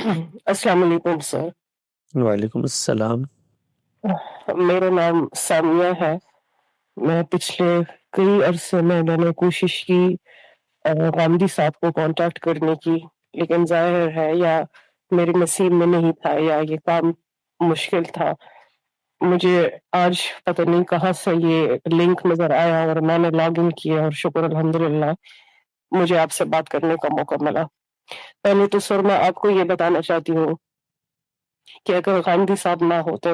السلام علیکم سر. وعلیکم السلام. میرا نام سامیہ ہے. میں پچھلے کئی عرصے میں نے کوشش کی غامدی صاحب کو کانٹیکٹ کرنے کی، لیکن ظاہر ہے یا میرے نصیب میں نہیں تھا یا یہ کام مشکل تھا. مجھے آج پتہ نہیں کہاں سے یہ لنک نظر آیا اور میں نے لاگ ان کیا، اور شکر الحمدللہ مجھے آپ سے بات کرنے کا موقع ملا. پہلے تو سر میں آپ کو یہ بتانا چاہتی ہوں کہ اگر غامدی صاحب نہ ہوتے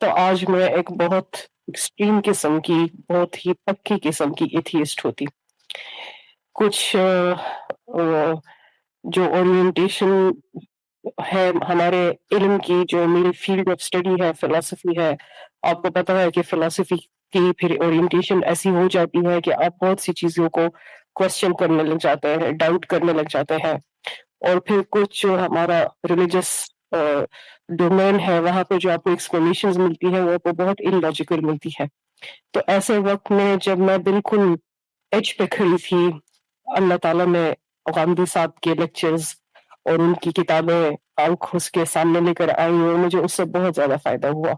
تو آج میں ایک بہت ایکسٹریم قسم کی، بہت ہی پکی قسم کی ایتھیسٹ ہوتی. کچھ جو اورینٹیشن ہے ہمارے علم کی، جو میری فیلڈ آف اسٹڈی ہے، فلسفی ہے. آپ کو پتا ہے کہ فلسفی کی پھر اورینٹیشن ایسی ہو جاتی ہے کہ آپ بہت سی چیزوں کو کوشچن کرنے لگ جاتے ہیں، ڈاؤٹ کرنے لگ جاتے ہیں. اور پھر کچھ جو ہمارا ریلیجس ڈومین ہے، وہاں پہ جو آپ کو ایکسپلینیشن ملتی ہے وہ آپ کو بہت ان لاجیکل ملتی ہے. تو ایسے وقت میں جب میں بالکل ایج پہ کھڑی تھی، اللہ تعالیٰ نے غامدی صاحب کے لیکچرز اور ان کی کتابیں آنکھ اس کے سامنے لے کر آئی، اور مجھے اس سے بہت زیادہ فائدہ ہوا.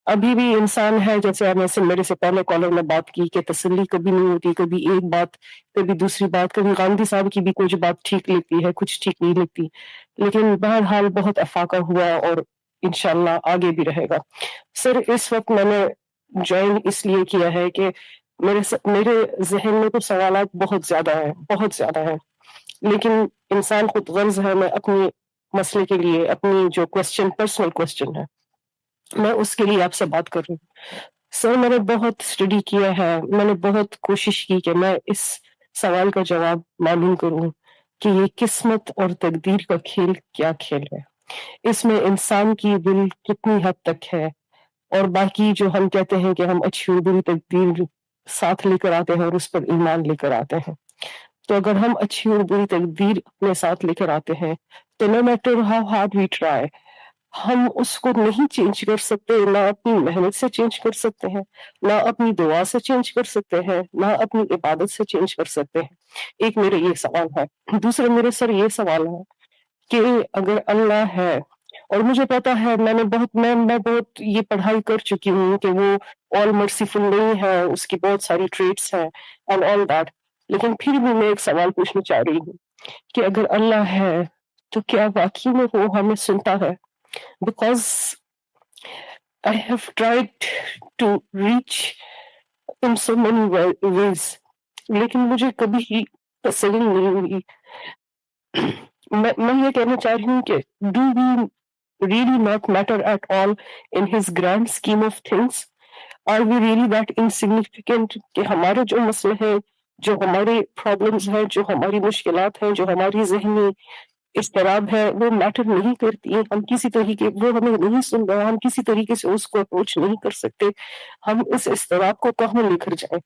ابھی بھی انسان ہے، جیسے میرے سے پہلے کالر نے بات کی کہ تسلی کبھی نہیں ہوتی، کبھی ایک بات، کبھی دوسری بات، کبھی غامدی صاحب کی بھی کچھ بات ٹھیک لگتی ہے، کچھ ٹھیک نہیں لگتی. لیکن بہرحال بہت افاقہ ہوا اور انشاءاللہ آگے بھی رہے گا. سر اس وقت میں نے جوائن اس لیے کیا ہے کہ میرے ذہن میں تو سوالات بہت زیادہ ہیں، بہت زیادہ ہیں، لیکن انسان خود غرض ہے میں اپنی مسئلے کے لیے، اپنی جو پرسنل کوشچن ہے، میں اس کے لیے آپ سے بات کر رہی ہوں. سر میں نے بہت اسٹڈی کیا ہے، میں نے بہت کوشش کی کہ میں اس سوال کا جواب معلوم کروں کہ یہ قسمت اور تقدیر کا کھیل کیا کھیل ہے، اس میں انسان کی دل کتنی حد تک ہے، اور باقی جو ہم کہتے ہیں کہ ہم اچھی اور بری تقدیر ساتھ لے کر آتے ہیں اور اس پر ایمان لے کر آتے ہیں. تو اگر ہم اچھی اور بری تقدیر اپنے ساتھ لے کر آتے ہیں تو no matter how hard we try, ہم اس کو نہیں چینج کر سکتے، نہ اپنی محنت سے چینج کر سکتے ہیں، نہ اپنی دعا سے چینج کر سکتے ہیں، نہ اپنی عبادت سے چینج کر سکتے ہیں. ایک میرے یہ سوال ہے. دوسرے میرے سر یہ سوال ہے کہ اگر اللہ ہے، اور مجھے پتا ہے میں بہت یہ پڑھائی کر چکی ہوں کہ وہ آل مرسیفل نہیں ہے، اس کی بہت ساری ٹریٹس ہیں اینڈ آل دیٹ، لیکن پھر بھی میں ایک سوال پوچھنا چاہ رہی ہوں کہ اگر اللہ ہے تو کیا واقعی میں وہ ہمیں سنتا ہے؟ Because I have tried to reach in so many ways، لیکن مجھے کبھی ہی تسلی نہیں ہوئی. میں یہ کہنا چاہ رہی ہوں کہ do we really not matter at all in his grand scheme of things؟ Are we really that insignificant کہ ہمارے جو مسئلے ہیں، جو ہماری پرابلمز ہیں، جو ہماری مشکلات ہیں، جو ہماری ذہنی اضطراب ہے، وہ میٹر نہیں کرتی؟ ہم کسی طریقے، وہ ہمیں نہیں سن رہا، ہم کسی طریقے سے اس کو اپروچ نہیں کر سکتے. ہم اس اضطراب کو کہاں لے کر جائیں؟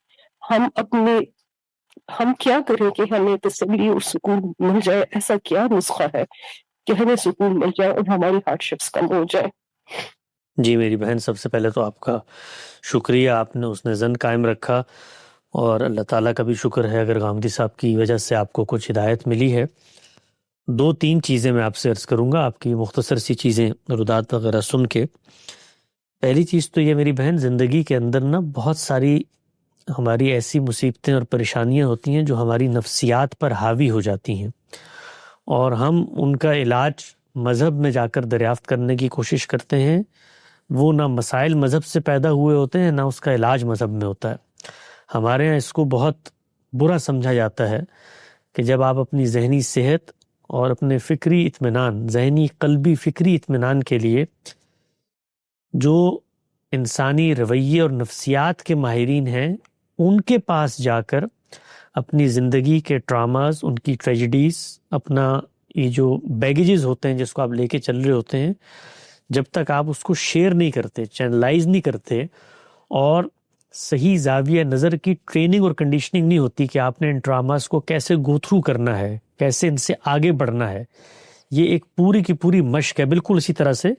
ہم کیا کریں کہ ہمیں تسلی اور سکون مل جائے؟ ایسا کیا نسخہ ہے کہ ہمیں سکون مل جائے اور ہماری ہارڈ شپس کم ہو جائے؟ جی میری بہن، سب سے پہلے تو آپ کا شکریہ، آپ نے اس نے زن قائم رکھا، اور اللہ تعالیٰ کا بھی شکر ہے اگر غامدی صاحب کی وجہ سے آپ کو کچھ ہدایت ملی ہے. 2-3 چیزیں میں آپ سے عرض کروں گا، آپ کی مختصر سی چیزیں ردات وغیرہ سن کے. پہلی چیز تو یہ میری بہن، زندگی کے اندر نا بہت ساری ہماری ایسی مصیبتیں اور پریشانیاں ہوتی ہیں جو ہماری نفسیات پر حاوی ہو جاتی ہیں، اور ہم ان کا علاج مذہب میں جا کر دریافت کرنے کی کوشش کرتے ہیں. وہ نہ مسائل مذہب سے پیدا ہوئے ہوتے ہیں، نہ اس کا علاج مذہب میں ہوتا ہے. ہمارے ہاں اس کو بہت برا سمجھا جاتا ہے کہ جب آپ اپنی ذہنی صحت اور اپنے فکری اطمینان، ذہنی قلبی فکری اطمینان کے لیے جو انسانی رویے اور نفسیات کے ماہرین ہیں ان کے پاس جا کر اپنی زندگی کے ٹراماز، ان کی ٹریجڈیز، اپنا یہ جو بیگیجز ہوتے ہیں جس کو آپ لے کے چل رہے ہوتے ہیں، جب تک آپ اس کو شیئر نہیں کرتے، چینلائز نہیں کرتے، اور صحیح زاویہ نظر کی ٹریننگ اور کنڈیشننگ نہیں ہوتی کہ آپ نے ان ٹراماز کو کیسے گو تھرو کرنا ہے، کیسے ان سے آگے بڑھنا ہے. یہ ایک پوری کی پوری مشق ہے. بالکل اسی طرح سے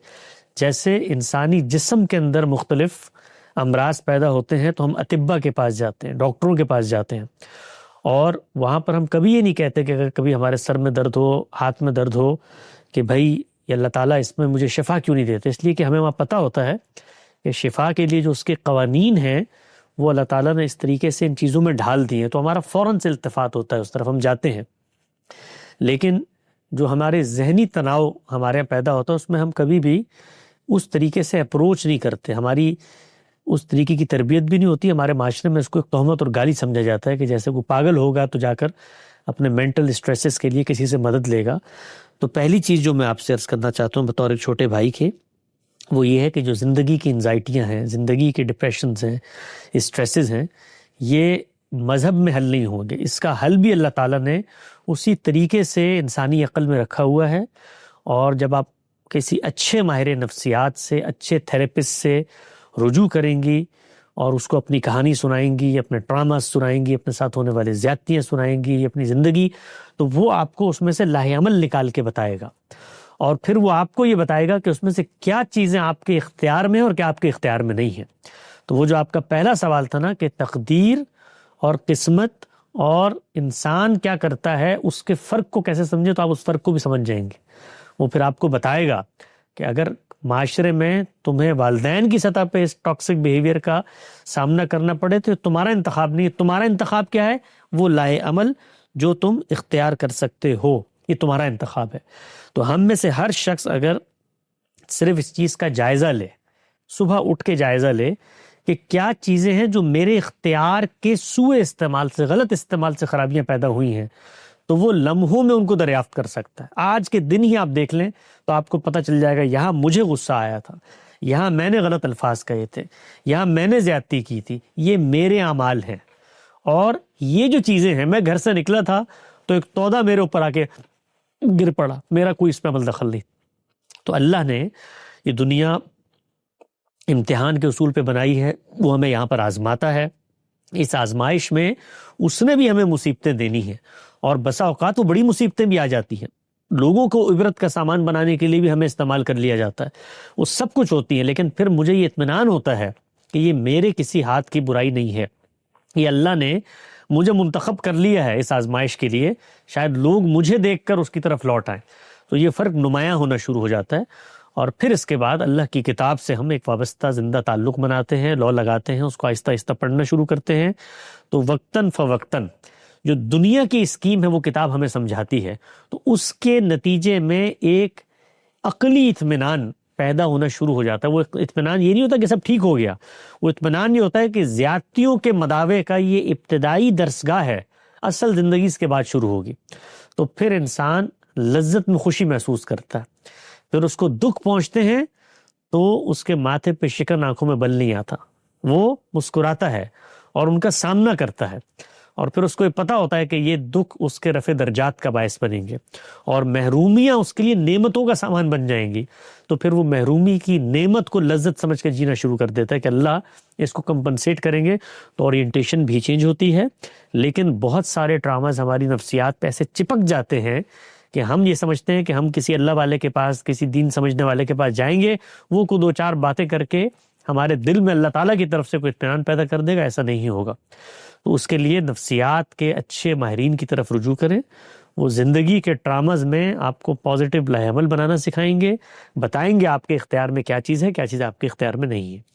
جیسے انسانی جسم کے اندر مختلف امراض پیدا ہوتے ہیں تو ہم اطباء کے پاس جاتے ہیں، ڈاکٹروں کے پاس جاتے ہیں، اور وہاں پر ہم کبھی یہ نہیں کہتے کہ اگر کبھی ہمارے سر میں درد ہو، ہاتھ میں درد ہو، کہ بھائی یہ اللہ تعالیٰ اس میں مجھے شفا کیوں نہیں دیتے، اس لیے کہ ہمیں وہاں پتہ ہوتا ہے کہ شفا کے لیے جو اس کے قوانین ہیں وہ اللہ تعالیٰ نے اس طریقے سے ان چیزوں میں ڈھال دی ہیں، تو ہمارا فوراً سے التفات ہوتا ہے، اس طرف ہم جاتے ہیں۔ لیکن جو ہمارے ذہنی تناؤ ہمارے یہاں پیدا ہوتا ہے اس میں ہم کبھی بھی اس طریقے سے اپروچ نہیں کرتے، ہماری اس طریقے کی تربیت بھی نہیں ہوتی، ہمارے معاشرے میں اس کو ایک تہمت اور گالی سمجھا جاتا ہے کہ جیسے کوئی پاگل ہوگا تو جا کر اپنے مینٹل اسٹریسز کے لیے کسی سے مدد لے گا۔ تو پہلی چیز جو میں آپ سے عرض کرنا چاہتا ہوں بطور ایک چھوٹے بھائی کے، وہ یہ ہے کہ جو زندگی کی انزائٹیاں ہیں، زندگی کے ڈپریشنز ہیں، اسٹریسز ہیں، یہ مذہب میں حل نہیں ہوں گے، اس کا حل بھی اللہ تعالیٰ نے اسی طریقے سے انسانی عقل میں رکھا ہوا ہے۔ اور جب آپ کسی اچھے ماہر نفسیات سے، اچھے تھراپسٹ سے رجوع کریں گی اور اس کو اپنی کہانی سنائیں گی، اپنے ٹراماز سنائیں گی، اپنے ساتھ ہونے والے زیادتیاں سنائیں گی، اپنی زندگی، تو وہ آپ کو اس میں سے لاہ عمل نکال کے بتائے گا، اور پھر وہ آپ کو یہ بتائے گا کہ اس میں سے کیا چیزیں آپ کے اختیار میں ہیں اور کیا آپ کے اختیار میں نہیں ہیں۔ تو وہ جو آپ کا پہلا سوال تھا نا کہ تقدیر اور قسمت اور انسان کیا کرتا ہے اس کے فرق کو کیسے سمجھے، تو آپ اس فرق کو بھی سمجھ جائیں گے۔ وہ پھر آپ کو بتائے گا کہ اگر معاشرے میں تمہیں والدین کی سطح پہ اس ٹاکسک بیہیویئر کا سامنا کرنا پڑے تو تمہارا انتخاب نہیں ہے، تمہارا انتخاب کیا ہے؟ وہ لائے عمل جو تم اختیار کر سکتے ہو، یہ تمہارا انتخاب ہے۔ تو ہم میں سے ہر شخص اگر صرف اس چیز کا جائزہ لے، صبح اٹھ کے جائزہ لے کہ کیا چیزیں ہیں جو میرے اختیار کے سوء استعمال سے، غلط استعمال سے خرابیاں پیدا ہوئی ہیں، تو وہ لمحوں میں ان کو دریافت کر سکتا ہے۔ آج کے دن ہی آپ دیکھ لیں تو آپ کو پتہ چل جائے گا یہاں مجھے غصہ آیا تھا، یہاں میں نے غلط الفاظ کہے تھے، یہاں میں نے زیادتی کی تھی، یہ میرے اعمال ہیں۔ اور یہ جو چیزیں ہیں، میں گھر سے نکلا تھا تو ایک تودا میرے اوپر آ کے گر پڑا، میرا کوئی اس پہ عمل دخل نہیں۔ تو اللہ نے یہ دنیا امتحان کے اصول پہ بنائی ہے، وہ ہمیں یہاں پر آزماتا ہے۔ اس آزمائش میں اس نے بھی ہمیں مصیبتیں دینی ہیں، اور بسا اوقات وہ بڑی مصیبتیں بھی آ جاتی ہیں، لوگوں کو عبرت کا سامان بنانے کے لیے بھی ہمیں استعمال کر لیا جاتا ہے، وہ سب کچھ ہوتی ہیں، لیکن پھر مجھے یہ اطمینان ہوتا ہے کہ یہ میرے کسی ہاتھ کی برائی نہیں ہے، یہ اللہ نے مجھے منتخب کر لیا ہے اس آزمائش کے لیے، شاید لوگ مجھے دیکھ کر اس کی طرف لوٹ آئیں۔ تو یہ فرق نمایاں ہونا شروع ہو جاتا ہے، اور پھر اس کے بعد اللہ کی کتاب سے ہم ایک وابستہ زندہ تعلق بناتے ہیں، لو لگاتے ہیں، اس کو آہستہ آہستہ پڑھنا شروع کرتے ہیں۔ تو وقتاً فوقتاً جو دنیا کی اسکیم ہے وہ کتاب ہمیں سمجھاتی ہے، تو اس کے نتیجے میں ایک عقلی اطمینان پیدا ہونا شروع ہو جاتا ہے۔ وہ اطمینان یہ نہیں ہوتا کہ سب ٹھیک ہو گیا، وہ اطمینان یہ ہوتا ہے کہ زیادتیوں کے مداوع کا یہ ابتدائی درسگاہ ہے، اصل زندگی اس کے بعد شروع ہوگی۔ تو پھر انسان لذت میں خوشی محسوس کرتا ہے، پھر اس کو دکھ پہنچتے ہیں تو اس کے ماتھے پہ شکن، آنکھوں میں بل نہیں آتا، وہ مسکراتا ہے اور ان کا سامنا کرتا ہے، اور پھر اس کو یہ پتہ ہوتا ہے کہ یہ دکھ اس کے رفع درجات کا باعث بنیں گے، اور محرومیاں اس کے لیے نعمتوں کا سامان بن جائیں گی۔ تو پھر وہ محرومی کی نعمت کو لذت سمجھ کے جینا شروع کر دیتا ہے کہ اللہ اس کو کمپنسیٹ کریں گے، تو اورینٹیشن بھی چینج ہوتی ہے۔ لیکن بہت سارے ٹراماز ہماری نفسیات پہ ایسے چپک جاتے ہیں کہ ہم یہ سمجھتے ہیں کہ ہم کسی اللہ والے کے پاس، کسی دین سمجھنے والے کے پاس جائیں گے، وہ کو دو چار باتیں کر کے ہمارے دل میں اللہ تعالیٰ کی طرف سے کوئی اطمینان پیدا کر دے گا۔ ایسا نہیں ہوگا۔ تو اس کے لیے نفسیات کے اچھے ماہرین کی طرف رجوع کریں، وہ زندگی کے ٹراماز میں آپ کو پازیٹیو لاہ عمل بنانا سکھائیں گے، بتائیں گے آپ کے اختیار میں کیا چیز ہے، کیا چیز آپ کے اختیار میں نہیں ہے۔